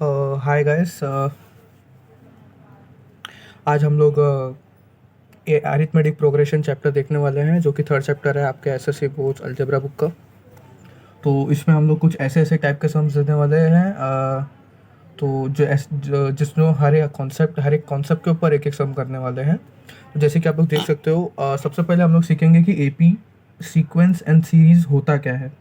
Hi guys. आज हम लोग अरिथमेटिक प्रोग्रेशन चैप्टर देखने वाले हैं, जो कि थर्ड चैप्टर है आपके एसएससी बोर्ड्स अलजेब्रा बुक का। तो इसमें हम लोग कुछ ऐसे ऐसे टाइप के सम्स देने वाले हैं। तो जिसमें हर एक कॉन्सेप्ट के ऊपर एक एक सम करने वाले हैं। तो जैसे कि आप लोग देख सकते हो, सबसे पहले हम लोग सीखेंगे कि एपी सीक्वेंस एंड सीरीज होता क्या है।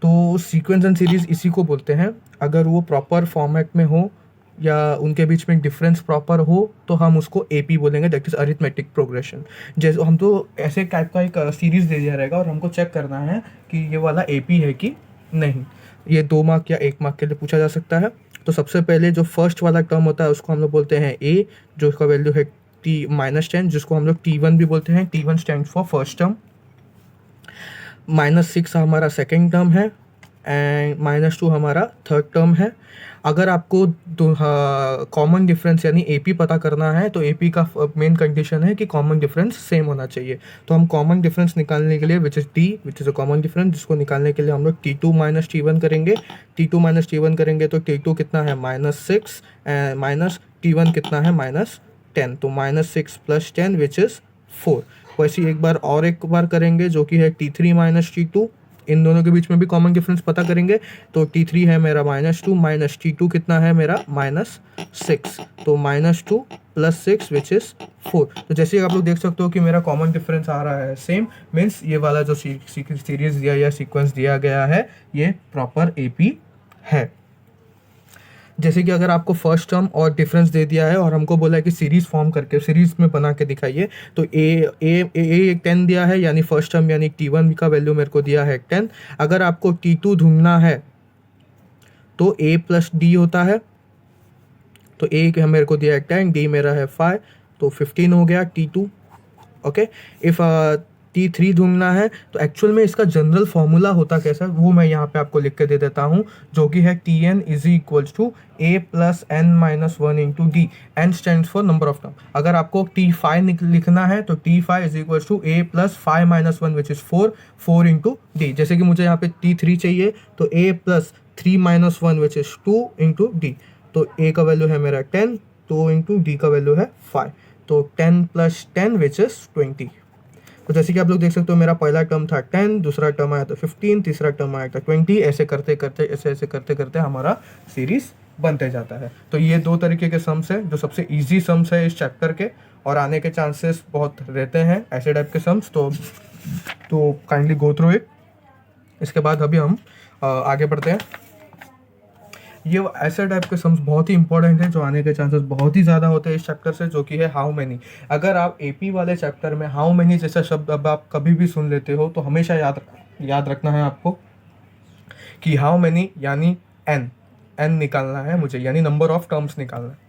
तो सीक्वेंस एंड सीरीज इसी को बोलते हैं। अगर वो प्रॉपर फॉर्मेट में हो या उनके बीच में डिफरेंस प्रॉपर हो तो हम उसको एपी बोलेंगे, दैट इज अरिथमेटिक प्रोग्रेशन। जैसे हम तो ऐसे टाइप का एक सीरीज दे दिया रहेगा और हमको चेक करना है कि ये वाला एपी है कि नहीं। ये 2 मार्क या 1 मार्क के लिए पूछा जा सकता है। तो सबसे पहले जो फर्स्ट वाला टर्म होता है उसको हम लोग बोलते हैं ए, जो उसका वैल्यू है t-10, जिसको हम लोग t1 भी बोलते हैं। t1 stand for first term. -6 हमारा सेकेंड टर्म है एंड -2 हमारा थर्ड टर्म है। अगर आपको कॉमन डिफरेंस यानी एपी पता करना है तो एपी का मेन कंडीशन है कि कॉमन डिफरेंस सेम होना चाहिए। तो हम कॉमन डिफरेंस निकालने के लिए which is a common difference, जिसको निकालने के लिए हम लोग t2 - t1 करेंगे। t2 - t1 करेंगे तो t2 कितना है -6 एंड माइनस t1 कितना है -10। तो -6 + 10 विच इज़ 4। वैसे एक बार करेंगे जो कि है t3 - t2। इन दोनों के बीच में भी कॉमन डिफरेंस पता करेंगे। तो t3 है मेरा -2 माइनस t2 कितना है मेरा -6। तो -2 + 6 विच इज़ 4। तो जैसे आप लोग देख सकते हो कि मेरा कॉमन डिफरेंस आ रहा है सेम, मीन्स ये वाला जो सीरीज दिया या सीक्वेंस दिया गया है ये प्रॉपर एपी है। जैसे कि अगर आपको फर्स्ट टर्म और डिफरेंस दे दिया है और हमको बोला है कि सीरीज फॉर्म करके सीरीज में बना के दिखाइए, तो ए 10 दिया है, यानी फर्स्ट टर्म यानी t1 का वैल्यू मेरे को दिया है 10। अगर आपको t2 ढूंढना है तो a + d होता है। तो a मेरे को दिया है 10, d मेरा है 5, तो 15 हो गया t2। ओके। इफ t3 ढूंढना है तो एक्चुअल में इसका जनरल फॉर्मूला होता कैसा वो मैं यहाँ पे आपको लिख के दे देता हूँ, जो कि है tn = a + n-1 × d। n stands for number of term. अगर आपको t5 लिखना है तो t5 = a + 5 - 1 which is 4 × d। जैसे कि मुझे यहाँ पे t3 चाहिए तो a + 3 - 1 विच इज 2 × d। तो a का वैल्यू है मेरा 10, 2 × d का वैल्यू है 5। तो 10 + 10 विच इज 20। तो जैसे कि आप लोग देख सकते हो मेरा पहला टर्म था 10, दूसरा टर्म आया था 15, तीसरा टर्म आया था 20। ऐसे करते करते हमारा सीरीज बनते जाता है। तो ये 2 तरीके के सम्स है जो सबसे इजी सम्स है इस चैप्टर के, और आने के चांसेस बहुत रहते हैं ऐसे टाइप के सम्स। तो काइंडली गो थ्रू इट। इसके बाद अभी हम आगे बढ़ते हैं। ये ऐसे टाइप के सम्स बहुत ही इंपॉर्टेंट है जो आने के चांसेस बहुत ही ज़्यादा होते हैं इस चैप्टर से, जो कि है हाउ मैनी। अगर आप एपी वाले चैप्टर में हाउ मैनी जैसा शब्द अब आप कभी भी सुन लेते हो तो हमेशा याद रखना है आपको कि हाउ मैनी यानी एन निकालना है मुझे, यानी नंबर ऑफ टर्म्स निकालना है।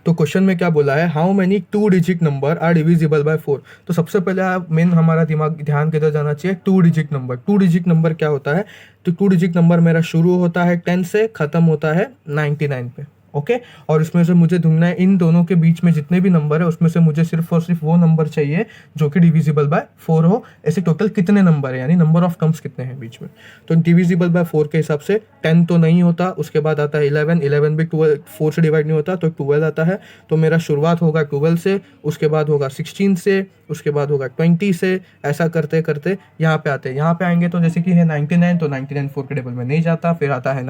तो क्वेश्चन में क्या बोला है, how many 2 digit number are divisible by 4। तो सबसे पहले आप मेन हमारा दिमाग ध्यान किधर जाना चाहिए, 2 डिजिट नंबर। 2 डिजिट नंबर क्या होता है, तो 2 डिजिट नंबर मेरा शुरू होता है 10 से, खत्म होता है 99 पे। ओके। और इसमें से मुझे ढूंढना है इन दोनों के बीच में जितने भी नंबर है उसमें से मुझे सिर्फ और सिर्फ वो नंबर चाहिए जो कि डिविजिबल बाय 4 हो। ऐसे टोटल कितने नंबर है यानी नंबर ऑफ टर्म्स कितने हैं बीच में। तो डिविजिबल बाय 4 के हिसाब से 10 तो नहीं होता, उसके बाद आता है 11 भी 4 से डिवाइड नहीं होता तो 12 आता है। तो मेरा शुरुआत होगा 12 से, उसके बाद होगा 16 से, उसके बाद होगा 20 से। ऐसा करते करते यहाँ पे आते हैं। यहाँ पे आएंगे तो जैसे कि है 99, तो 99 4 के टेबल में नहीं जाता। फिर आता है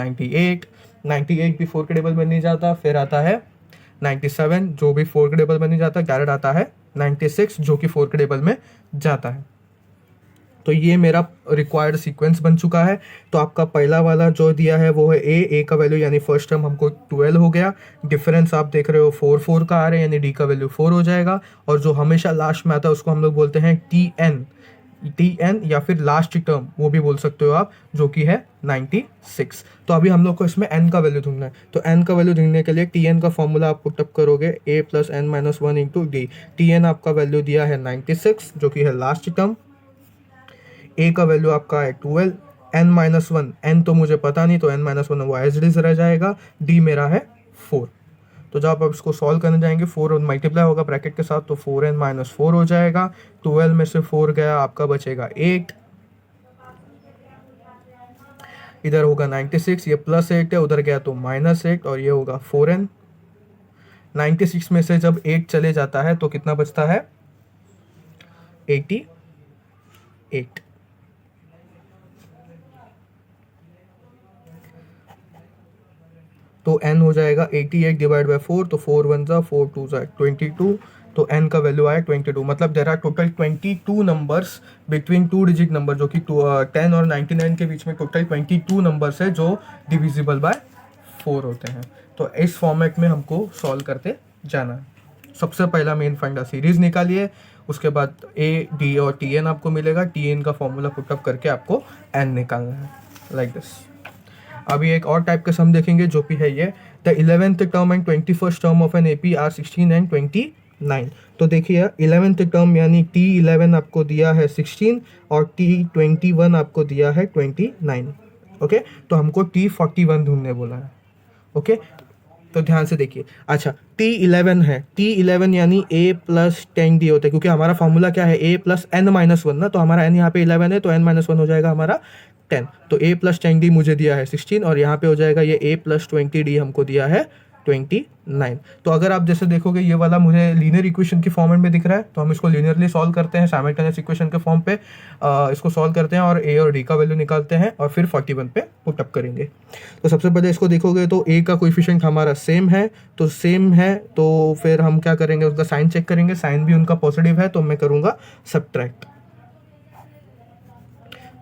98 भी 4 के टेबल में नहीं जाता। फिर आता है 97 जो भी 4 के टेबल में नहीं जाता। डायरेक्ट आता है 96 जो कि 4 के टेबल में जाता है। तो ये मेरा रिक्वायर्ड सीक्वेंस बन चुका है। तो आपका पहला वाला जो दिया है वो है ए का वैल्यू यानी फर्स्ट टर्म हमको 12 हो गया। डिफरेंस आप देख रहे हो 4 का आ रहा है यानी डी का वैल्यू 4 हो जाएगा। और जो हमेशा लास्ट में आता है उसको हम लोग बोलते हैं टी एन या फिर लास्ट टर्म वो भी बोल सकते हो आप, जो कि है 96। तो अभी हम लोग को इसमें n का वैल्यू ढूंढना है। तो n का वैल्यू ढूंढने के लिए tn का फॉर्मूला आप पुटअप करोगे a + n - 1 × d। tn आपका वैल्यू दिया है 96 जो कि है लास्ट टर्म। a का वैल्यू आपका है 12, n-1, n तो मुझे पता नहीं तो n-1 वो एज इट इज रह जाएगा। d मेरा है 4। तो जब आप इसको सॉल्व करने जाएंगे 4 और मल्टीप्लाई होगा ब्रैकेट के साथ तो 4n - 4 हो जाएगा। 12 में से 4 गया, आपका बचेगा 8। इधर होगा 96, ये +8 है, उधर गया तो -8 और ये होगा 4n। 96 में से जब 8 चले जाता है तो कितना बचता है? 88। तो n हो जाएगा 88 डिवाइड बाय 4, तो 4 1 जा 4 2 जा 22, तो n का वैल्यू आया 22। मतलब there are total 22 numbers between 2 digit number, जो कि 10 और 99 के बीच में टोटल 22 नंबर्स है जो डिविजिबल बाय 4 होते हैं। तो इस फॉर्मेट में हमको सॉल्व करते जाना है। सबसे पहला मेन फंडा सीरीज निकालिए, उसके बाद a, d और tn आपको मिलेगा। tn का फॉर्मूला पुटअप करके आपको n निकालना है, लाइक दिस। अभी एक और टाइप का सम देखेंगे जो कि है ये, the 11th term and 21st term of an AP are 16 and 29। तो देखिए 11th टर्म यानी T11 आपको दिया है 16 और T21 आपको दिया है 29। ओके, तो हमको T41 ढूंढने बोला है। ओके, तो ध्यान से देखिए। अच्छा, T11 है, T11 यानी a प्लस 10d होता है, क्योंकि हमारा फॉर्मूला क्या है, a प्लस n माइनस 1 ना, तो हमारा n यहाँ पे 11 है, तो n माइनस 1 हो जाएगा हमारा 10। तो a प्लस 10d मुझे दिया है 16 और यहाँ पे हो जाएगा ये a प्लस 20d हमको दिया है 29। तो अगर आप जैसे देखोगे ये वाला मुझे लीनियर इक्वेशन की फॉर्मेट में दिख रहा है, तो हम इसको लीनियरली सॉल्व करते हैं साइमल्टेनियस इक्वेशन के फॉर्म पे। इसको सॉल्व करते हैं और a और d का वैल्यू निकालते हैं और फिर 41 पे पुटअप करेंगे। तो सबसे पहले इसको देखोगे तो a का कोएफिशिएंट हमारा सेम है, तो सेम है तो फिर हम क्या करेंगे, उसका साइन चेक करेंगे। साइन भी उनका पॉजिटिव है तो मैं करूँगा सब्ट्रैक्ट।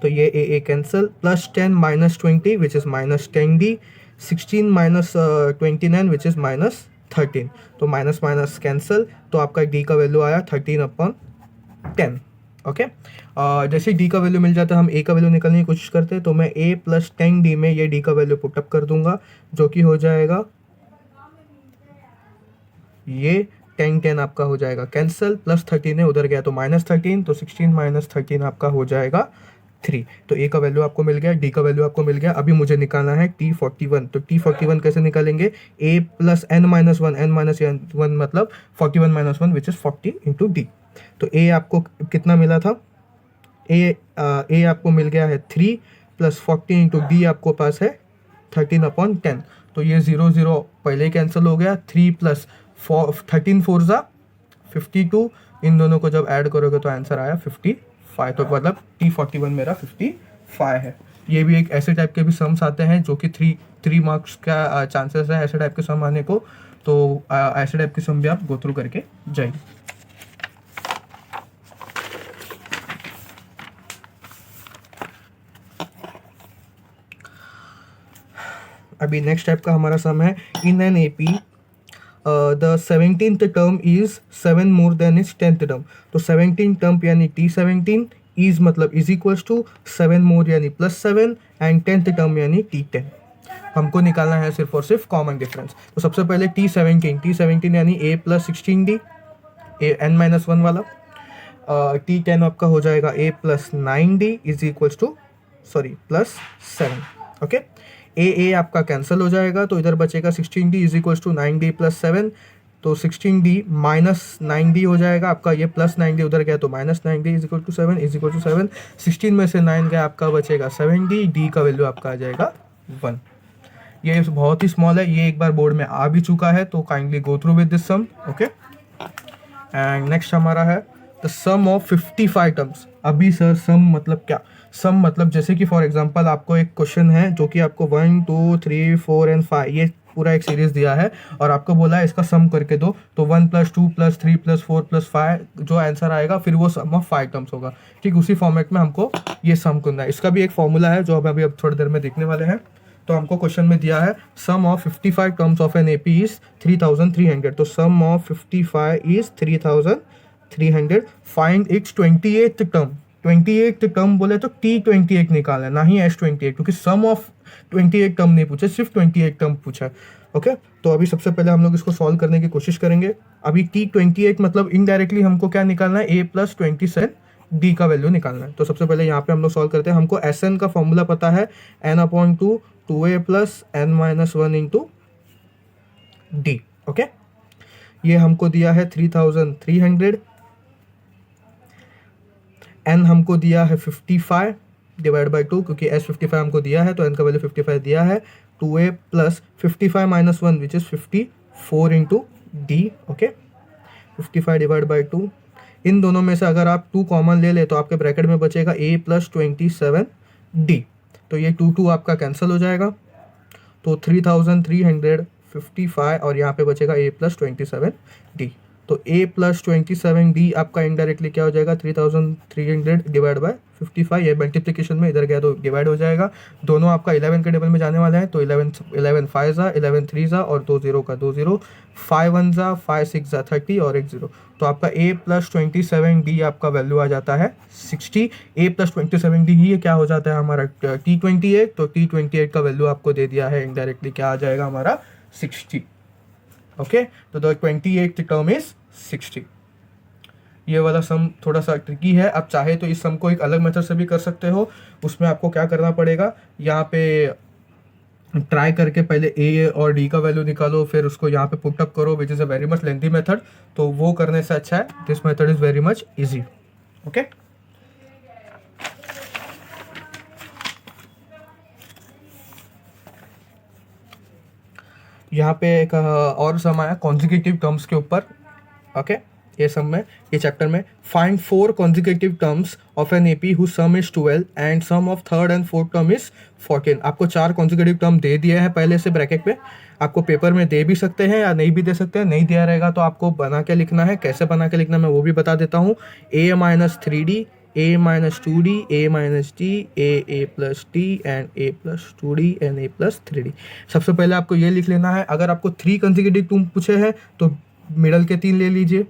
तो ये a cancel, +10 -20 which is -10d, 16 minus 29 which is -13। तो माइनस माइनस कैंसिल, तो आपका d का वैल्यू आया 13/10। ओके, जैसे d का वैल्यू मिल जाता है हम a का वैल्यू निकालने की कोशिश करते हैं। तो मैं a प्लस 10d में ये d का वैल्यू पुटअप कर दूंगा, जो कि हो जाएगा ये 10 आपका हो जाएगा कैंसिल, +13 है, उधर गया तो -13, तो 16 माइनस 13 आपका हो जाएगा 3। तो a का वैल्यू आपको मिल गया, d का वैल्यू आपको मिल गया। अभी मुझे निकालना है T41। तो T41 कैसे निकालेंगे, a plus n minus 1, n minus 1 मतलब 41 minus 1 which is 40 into d। तो a आपको कितना मिला था, a आपको मिल गया है 3 प्लस 40 इंटू d आपको पास है 13/10। तो ये 0 0 पहले ही कैंसिल हो गया। 3 प्लस 13 4 जा 52, इन दोनों को जब ऐड करोगे तो आंसर आया 55। तो मतलब T41 मेरा 55 है। ये भी एक ऐसे टाइप के भी सम्स आते हैं जो कि 3 मार्क्स का चांसेस है ऐसे टाइप के सम आने को। तो ऐसे टाइप के सम भी आप गो थ्रू करके जाइए। अभी नेक्स्ट टाइप का हमारा सम है, in an AP the 17th term is 7 more than is 10th term. तो 17 टर्म यानी T17 इज मतलब इज इक्वल्स टू 7 मोर यानी +7 एंड 10th टर्म यानी T10। हमको निकालना है सिर्फ और सिर्फ कॉमन डिफरेंस। तो सबसे पहले T17 यानी a plus 16d, n minus 1 वाला। T10 आपका हो जाएगा a plus 9d is equals to +7। Okay, a आपका कैंसिल हो जाएगा, तो इधर बचेगा 16d is equals to 9d plus 7। तो 16d माइनस 9d हो जाएगा आपका, ये प्लस 9d उधर गया तो minus 9d is equal to 7 is equal to 7। 16 में से 9 गया, आपका बचेगा 7d, d का वैल्यू आपका आ जाएगा 1। ये बहुत ही स्मॉल है, ये एक बार बोर्ड में आ भी चुका है, तो kindly go through with this sum. Okay, and next हमारा है द सम ऑफ 55 टर्म्स। अभी सर सम मतलब क्या, सम मतलब जैसे कि फॉर एग्जांपल आपको एक क्वेश्चन है जो कि आपको 1 2 3 4 एंड 5 ये पूरा एक सीरीज दिया है और आपको बोला है इसका सम करके दो। तो 1 + 2 + 3 + 4 + 5 जो आंसर आएगा फिर वो सम ऑफ 5 टर्म्स होगा। ठीक उसी फॉर्मेट में हमको ये सम करना है। इसका भी एक फॉर्मूला है जो अभी अब थोड़ी देर में देखने वाले हैं। तो हमको क्वेश्चन में दिया है sum of 55 terms of an AP is 3300। तो sum of 55 is 3300। Find its 28th term. 28th term बोले तो T28 निकालना है, ना ही S28, क्योंकि सम ऑफ 28 टर्म नहीं पूछा, सिर्फ 28 टर्म पूछा है। ओके, तो अभी सबसे पहले हम लोग इसको सॉल्व करने की कोशिश करेंगे। अभी T28 मतलब इनडायरेक्टली हमको क्या निकालना है, a प्लस 27 d का वैल्यू निकालना है। तो सबसे पहले यहाँ पे हम लोग सॉल्व करते हैं। हमको Sn का फॉर्मूला पता है, n/2 2a plus n minus 1 into d। Okay, ये हमको दिया है 3300, n हमको दिया है 55 डिवाइड बाई 2, क्योंकि एस 55 हमको दिया है तो एन का वैल्यू 55 दिया है, 2a plus 55 minus 1 which is 54 into D. Okay, 55 divide by 2, इन दोनों में से अगर आप 2 कॉमन ले ले तो आपके ब्रैकेट में बचेगा a प्लस 27d, तो ये 2 आपका कैंसिल हो जाएगा, तो 3355 और यहाँ पे बचेगा a प्लस 27d। तो a प्लस 27d आपका इनडायरेक्टली क्या हो जाएगा, 3300 डिवाइड बाय 55, ये मल्टीप्लिकेशन में इधर गया तो डिवाइड हो जाएगा। दोनों आपका 11 के टेबल में जाने वाला है, तो 11 5 ज़ा, 11 3 ज़ा और 2 0 का 2 0, 5 1 ज़ा, 5 6 ज़ा 30 और 1 0, तो आपका a प्लस 27d आपका वैल्यू आ जाता है 60। a प्लस 27d ही क्या हो जाता है हमारा T28, तो T28 का वैल्यू आपको दे दिया है इनडायरेक्टली, क्या आ जाएगा हमारा 60। ओके, तो द 28th टर्म इज 60। ये वाला सम थोड़ा सा ट्रिकी है, आप चाहे तो इस सम को एक अलग मेथड से भी कर सकते हो। उसमें आपको क्या करना पड़ेगा, यहाँ पे ट्राई करके पहले ए और डी का वैल्यू निकालो, फिर उसको यहाँ पे पुट अप करो, which is a very much lengthy method, तो वो करने से अच्छा है this method is very much easy. Okay, यहाँ पे एक और सम आया कॉन्जिक्यूटिव टर्म्स के ऊपर। ओके, ये सम में, ये चैप्टर में, find 4 consecutive terms of an AP whose sum is 12 and sum of third and fourth term is 14। आपको 4 कॉन्जिक्यूटिव टर्म दे दिए हैं पहले से ब्रैकेट में, आपको पेपर में दे भी सकते हैं या नहीं भी दे सकते हैं, नहीं दिया रहेगा तो आपको बना के लिखना है। कैसे बना के लिखना है मैं वो भी बता देता हूँ। a minus 3d, a minus 2d, a minus d, a plus d and a plus 2d and a plus 3d। सबसे पहले आपको ये लिख लेना है, अगर आपको 3 कॉन्जिक्यूटिव टर्म पूछे हैं तो मिडल के 3 ले लीजिए,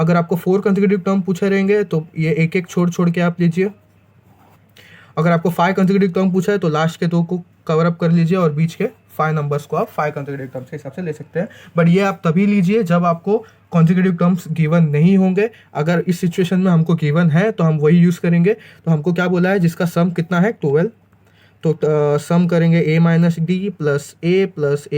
अगर आपको 4 कॉन्जिक्यूटिव टर्म पूछे रहेंगे तो ये एक एक छोड़ छोड़ के आप लीजिए, अगर आपको 5 कॉन्जिक्यूटिव टर्म पूछा है तो लास्ट के 2 को कवर अप कर लीजिए और बीच के 5 नंबर्स को आप 5 कॉन्जिक्यूटिव टर्म्स के हिसाब से ले सकते हैं। बट ये आप तभी लीजिए जब आपको कॉन्जिक्यूटिव टर्म्स गिवन नहीं होंगे। अगर इस सिचुएशन में हमको गिवन है तो हम वही यूज़ करेंगे। तो हमको क्या बोला है, जिसका सम कितना है 12, तो सम करेंगे a minus D plus a plus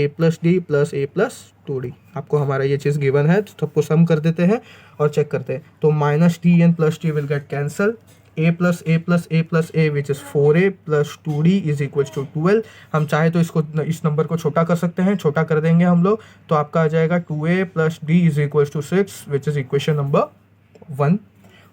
D plus a plus 2d। आपको हमारा ये चीज़ गिवन है तो सबको सम कर देते हैं और चेक करते हैं। तो minus d and plus d will get cancel, a plus a plus a plus a which is 4a plus 2d is equal to 12। हम चाहे तो इसको, इस नंबर को छोटा कर सकते हैं, छोटा कर देंगे हम लोग, तो आपका आ जाएगा 2a plus d is equal to 6 which is equation number 1।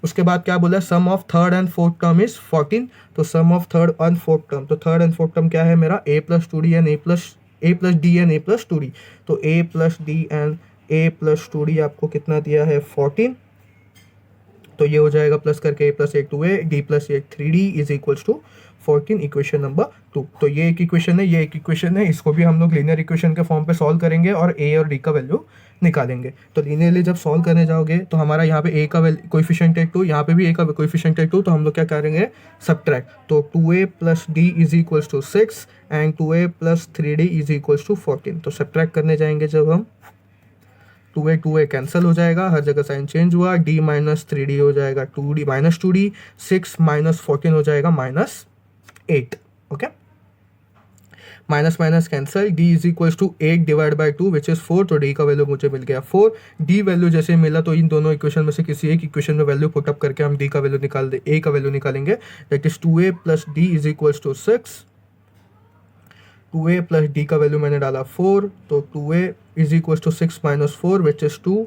उसके बाद क्या बोला, sum of third and fourth term is 14, तो sum of third and fourth term, तो थर्ड एंड फोर्थ टर्म क्या है मेरा, a plus 2d and a plus d and a plus 2d, तो a plus d and a plus 2d आपको कितना दिया है 14, तो ये हो जाएगा प्लस करके a plus 1 2a, d plus 1 3d is equals to 14, equation number 2। तो ये एक इक्वेशन है, ये एक इक्वेशन है, इसको भी हम लोग लीनियर इक्वेशन के फॉर्म पे सॉल्व करेंगे और a और d का वैल्यू निकालेंगे। तो लीनियरली जब सॉल्व करने जाओगे तो हमारा यहाँ पे a का कोएफिशिएंट है 2, यहाँ पे भी a का कोएफिशिएंट है 2, तो हम लोग क्या करेंगे सब्ट्रैक्ट, तो 2a plus d is equals to 6 and 2a plus 3d is equals to 14। तो सब्ट्रैक्ट करने जाएंगे जब हम, 2a कैंसिल हो जाएगा, हर जगह साइन चेंज हुआ, d माइनस 3d हो जाएगा 2d माइनस 2d, 6 माइनस 14 हो जाएगा minus 8। Okay, minus minus cancel, d is equal to 8 divide by 2 which is 4, तो d का वैल्यू मुझे मिल गया 4। d वैल्यू जैसे मिला तो इन दोनों इक्वेशन में से किसी एक इक्वेशन में वैल्यू पुटअप करके हम d का वैल्यू निकाल दे, a का वैल्यू निकालेंगे, that is 2a plus d is equal to 6, 2a plus d का वैल्यू मैंने डाला 4, तो 2a is equal to 6 minus 4 which is 2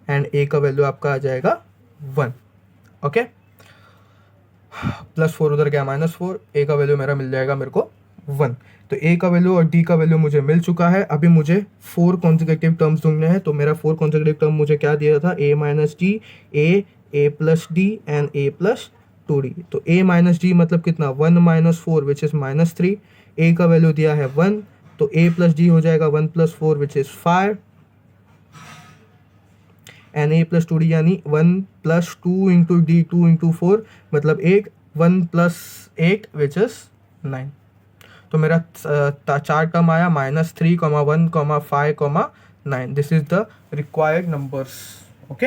and a का वैल्यू आपका आ जाएगा 1। ओके, प्लस 4 उधर गया माइनस 4, a का वैल्यू मेरा मिल जाएगा मेरे को 1। तो a का वैल्यू और d का वैल्यू मुझे मिल चुका है। अभी मुझे 4 कॉन्जिक्यूटिव टर्म्स ढूंढने हैं, तो मेरा 4 कॉन्जिक्यूटिव टर्म मुझे क्या दिया था, a minus D, a plus D and a plus 2d। तो a माइनस डी मतलब कितना, 1 minus 4 which is minus 3, a का वैल्यू दिया है 1, तो a प्लस डी हो जाएगा 1 plus 4 which is 5 and a plus 2d यानी 1 प्लस 2 इंटू डी 2 इंटू 4 मतलब 1 प्लस 8 विच इज़ 9। तो मेरा 4 टर्म आया minus 3, 1, 5, 9। This is the required numbers. Okay,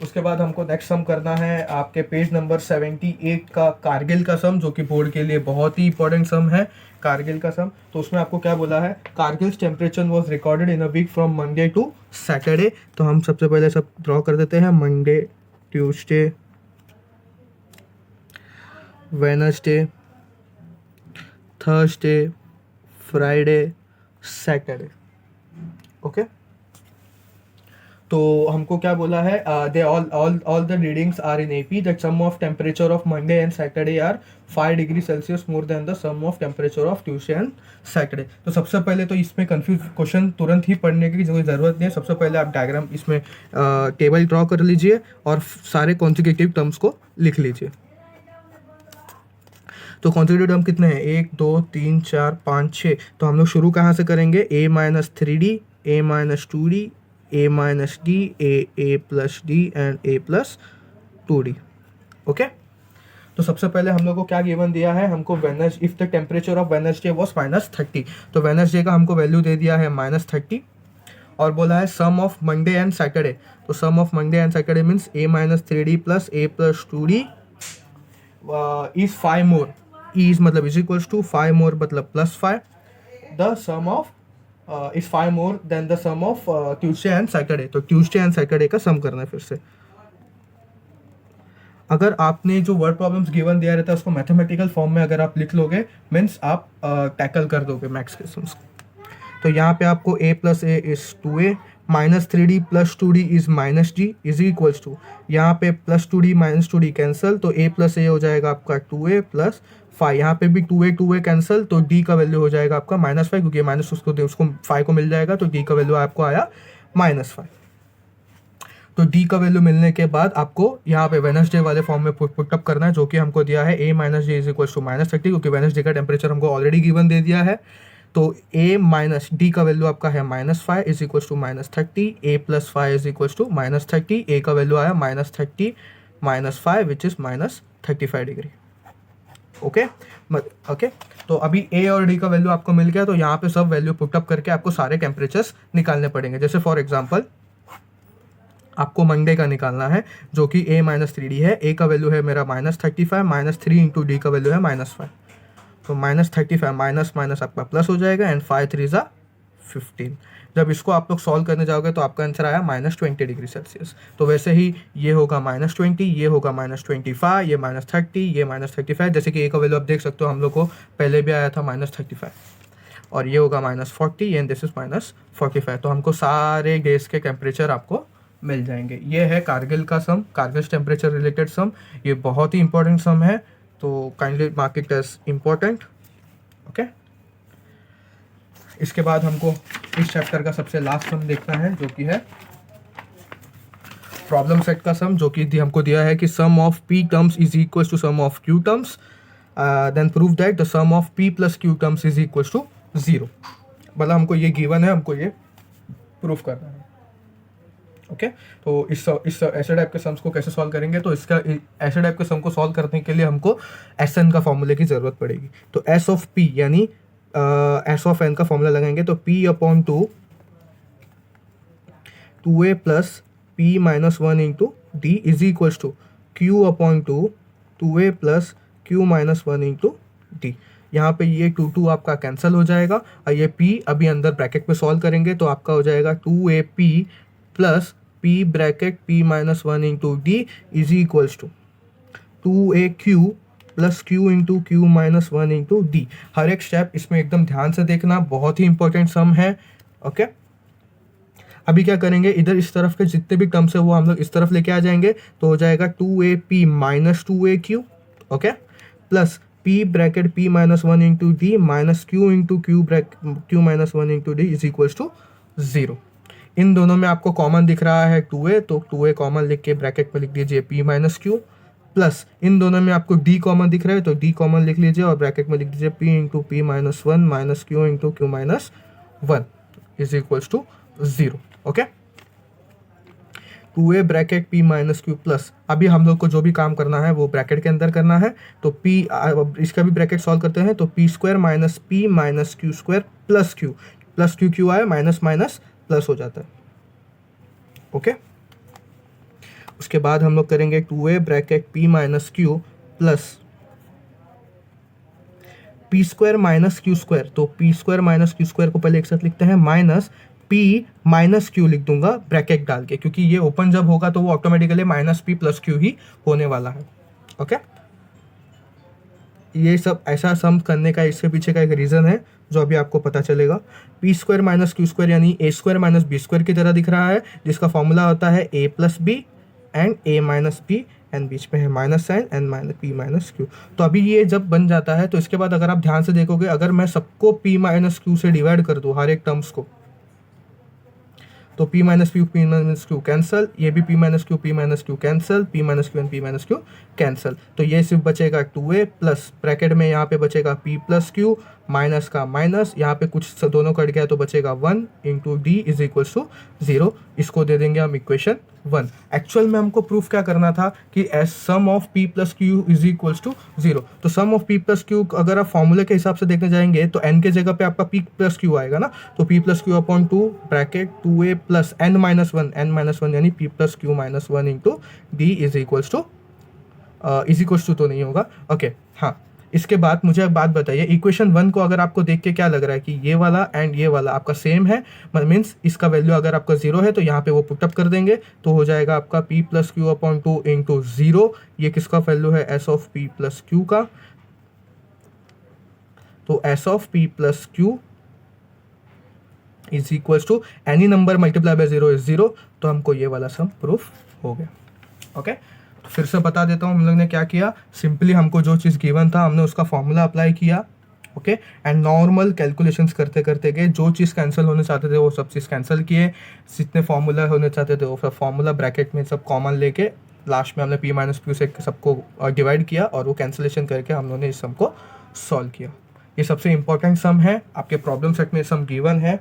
उसके बाद हमको नेक्स्ट सम करना है आपके पेज नंबर 78 का कारगिल का सम, जो कि बोर्ड के लिए बहुत ही इंपॉर्टेंट सम है, कारगिल का सम। तो उसमें आपको क्या बोला है, Kargil temperature was recorded in a week from Monday to Saturday. तो हम सबसे पहले सब ड्रॉ कर देते हैं, Monday, Tuesday, Wednesday, Thursday, Friday, Saturday. Okay, तो हमको क्या बोला है, they all the readings are in AP, that sum of temperature of Monday and Saturday are 5 degree Celsius more than the sum of temperature of Tuesday and Saturday. तो सबसे पहले तो इसमें कंफ्यूज क्वेश्चन तुरंत ही पढ़ने की कोई ज़रूरत नहीं है। सबसे पहले आप डायग्राम इसमें टेबल ड्रॉ कर लीजिए और सारे कॉन्जिक्यूटिव टर्म्स को लिख लीजिए। तो कॉन्जिक्यूटिव टर्म कितने हैं, 1 2 3 4 5 6। तो हम लोग शुरू कहाँ से करेंगे, a minus 3d, a minus 2d, a minus d, a plus d and a plus 2d। Okay, तो सबसे पहले हम लोग को क्या गिवन दिया है, हमको Wednesday, if the temperature of Wednesday was -30, तो वेडनेसडे का हमको वैल्यू दे दिया है -30 और बोला है sum of Monday and Saturday. तो sum of Monday and Saturday means a minus 3d plus a plus 2d is 5 more, is मतलब इज इक्वल्स टू 5 मोर मतलब +5, the sum of is 5 more than the sum of Tuesday and Saturday. तो Tuesday and Saturday का sum करना है फिर से। अगर आपने जो वर्ड प्रॉब्लम्स गिवन दिया रहता है उसको मैथमेटिकल फॉर्म में अगर आप लिख लोगे मीन्स आप टैकल कर दोगे मैथ्स के सम्स को। तो यहाँ पे आपको a plus a is 2a, minus 3d plus 2d is minus d is equals to, यहाँ पे plus 2d minus 2d cancel, तो a प्लस ए हो जाएगा आपका 2a प्लस 5, यहाँ पे भी 2a कैंसिल, तो d का वैल्यू हो जाएगा आपका -5, क्योंकि माइनस उसको 5 को मिल जाएगा, तो d का वैल्यू आपको आया -5। तो d का वैल्यू मिलने के बाद आपको यहाँ पे वेडनेसडे वाले फॉर्म में पुटअप करना है, जो कि हमको दिया है a minus d is equals to -30, क्योंकि वेडनेसडे का टेम्परेचर हमको ऑलरेडी गिवन दे दिया है। तो a माइनस डी का वैल्यू आपका है -5 is equals to -30, a plus 5 is equals to -30, a का वैल्यू आया -30 -5 which is -35 degree. Okay okay, तो अभी a और d का वैल्यू आपको मिल गया, तो यहाँ पे सब वैल्यू पुटअप करके आपको सारे टेम्परेचर्स निकालने पड़ेंगे। जैसे फॉर एग्जाम्पल आपको मंडे का निकालना है जो कि a माइनस 3d है, a का वैल्यू है मेरा -35, -3 इंटू डी का वैल्यू है -5, तो -35 माइनस माइनस आपका प्लस हो जाएगा एंड 5 3 ज़ा 15। जब इसको आप लोग सॉल्व करने जाओगे तो आपका आंसर आया -20 डिग्री सेल्सियस। तो वैसे ही ये होगा -20, ये होगा -25, ये -30, ये -35। जैसे कि a का वैल्यू आप देख सकते हो, हम लोग को पहले भी आया था -35, और ये होगा -40 एंड दिस इज -45। तो हमको सारे डेज के टेम्परेचर आपको मिल जाएंगे। ये है कारगिल का sum, Kargil temperature related sum. ये बहुत ही इंपॉर्टेंट सम है, तो kindly mark it as important. Okay, इसके बाद हमको इस चैप्टर का सबसे लास्ट सम देखना है, जो कि है प्रॉब्लम सेट का सम, जो कि हमको दिया है कि sum of p terms is equal to sum of q terms, then prove that the sum of p plus q terms is equal to 0। मतलब हमको ये गिवन है, हमको ये प्रूफ करना है। ओके, तो इस ऐसे टाइप के सम्स को कैसे सॉल्व करेंगे, तो इसका ऐसे टाइप के सम को सॉल्व करने के लिए हमको SN का फॉर्मूले की ज़रूरत पड़ेगी। तो S ऑफ P यानी S ऑफ N का फॉर्मूला लगाएंगे, तो P upon 2a plus P minus 1 into D is equals to Q upon 2a plus Q minus 1 into d. यहाँ पे ये 2 आपका कैंसिल हो जाएगा, और ये P अभी अंदर ब्रैकेट में सॉल्व करेंगे तो आपका हो जाएगा 2AP plus P bracket P minus 1 into D is equals to 2AQ plus Q into Q minus 1 into D. हर एक स्टेप इसमें एकदम ध्यान से देखना, बहुत ही इंपॉर्टेंट सम है। ओके, अभी क्या करेंगे, इधर इस तरफ के जितने भी टर्म्स है वो हम लोग इस तरफ लेके आ जाएंगे, तो हो जाएगा 2AP minus 2AQ, okay, plus P bracket P minus 1 into d minus Q into Q minus 1 into D is equals to 0। इन दोनों में आपको कॉमन दिख रहा है 2a, तो 2a कॉमन लिख के ब्रैकेट में लिख दीजिए P माइनस Q, प्लस इन दोनों में आपको d कॉमन दिख रहा है तो d कॉमन लिख लीजिए और ब्रैकेट में लिख दीजिए P into P minus 1 minus Q into Q minus 1 is equals to 0। Okay, 2a bracket P minus Q plus, अभी हम लोग को जो भी काम करना है वो ब्रैकेट के अंदर करना है, तो P इसका भी ब्रैकेट सॉल्व करते हैं, तो P square minus P minus Q square plus Q आया, माइनस माइनस प्लस हो जाता है। ओके, उसके बाद हम लोग करेंगे 2a bracket P minus Q plus P square minus Q square, तो P square minus Q square को पहले एक साथ लिखते हैं, माइनस P माइनस Q लिख दूंगा ब्रैकेट डाल के, क्योंकि ये ओपन जब होगा तो वो automatically minus P plus Q ही होने वाला है। ओके, ये सब ऐसा सम करने का इसके पीछे का एक रीज़न है जो अभी आपको पता चलेगा। P square minus Q square यानी A square minus B square की तरह दिख रहा है, जिसका फॉर्मूला होता है A plus B and A minus B and बीच में है minus sign and minus P minus Q. तो अभी ये जब बन जाता है तो इसके बाद अगर आप ध्यान से देखोगे, अगर मैं सबको पी माइनस क्यू से डिवाइड कर दूँ हर एक टर्म्स को, तो p माइनस क्यू कैंसल, ये भी p minus Q cancel, p minus Q and p minus Q cancel. तो ये सिर्फ बचेगा 2a प्लस ब्रैकेट में यहाँ पे बचेगा p प्लस क्यू माइनस का माइनस, यहाँ पे कुछ दोनों कट गया तो बचेगा 1 into D is equals to 0। इसको दे देंगे हम इक्वेशन 1। एक्चुअल में हमको प्रूफ क्या करना था कि s sum of p plus q is equals to 0। तो sum of p plus q अगर आप फॉर्मूले के हिसाब से देखने जाएंगे तो n के जगह पे आपका p प्लस क्यू आएगा ना, तो p plus q upon 2 bracket 2a plus n minus one यानी p plus q minus 1 into D is equals to तो नहीं होगा, ओके हाँ। इसके बाद मुझे एक बात बताइए, इक्वेशन 1 को अगर आपको देख के क्या लग रहा है कि ये वाला एंड ये वाला आपका सेम है, मीन्स इसका वैल्यू अगर आपका 0 है तो यहाँ पे वो पुटअप कर देंगे तो हो जाएगा आपका p plus q upon 2 into 0। ये किसका वैल्यू है, s of p plus q का। तो s of p plus q is equals to any number multiply by 0 is 0। तो हमको ये वाला सम प्रूफ हो गया, ओके। तो फिर से बता देता हूँ हम लोग ने क्या किया। सिंपली हमको जो चीज़ गिवन था हमने उसका फॉर्मूला अप्लाई किया, ओके, एंड नॉर्मल कैलकुलेशंस करते करते गए। जो चीज़ कैंसिल होने चाहते थे वो सब चीज़ कैंसिल किए, जितने फॉर्मूला होने चाहते थे वो सब फॉर्मूला ब्रैकेट में सब कॉमन लेके लास्ट में हमने p माइनस क्यू से सबको डिवाइड किया और वो कैंसिलेशन करके हम लोगों ने इस सम को सॉल्व किया। ये सबसे इंपॉर्टेंट सम है, आपके प्रॉब्लम सेट में सम गिवन है,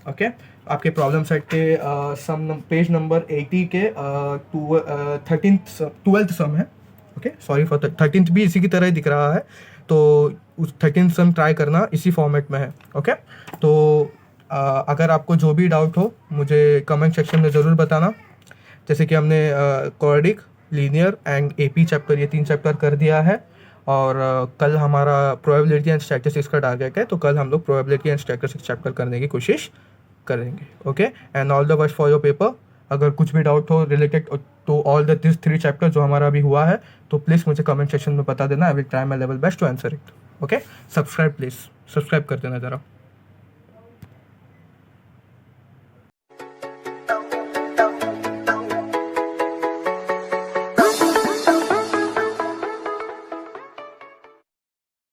ओके। आपके प्रॉब्लम सेट के सम पेज नंबर 80 के 12th सम है, ओके। सॉरी फॉर 13th भी इसी की तरह ही दिख रहा है, तो उस 13th सम ट्राई करना इसी फॉर्मेट में है, ओके। तो अगर आपको जो भी डाउट हो मुझे कमेंट सेक्शन में ज़रूर बताना। जैसे कि हमने quadratic, linear and AP chapter ये 3 चैप्टर कर दिया है, और कल हमारा प्रोबेबिलिटी एंड स्टैटिस्टिक्स का टारगेट है, तो कल हम लोग प्रोबेबिलिटी एंड स्टैटिस्टिक्स चैप्टर करने की कोशिश करेंगे, okay. And all the best for your paper. अगर कुछ भी डाउट हो related to all the this 3 chapter जो हमारा अभी हुआ है तो प्लीज़ मुझे कमेंट सेक्शन में बता देना। I will try my level best to answer it, okay. Subscribe please subscribe कर देना ज़रा।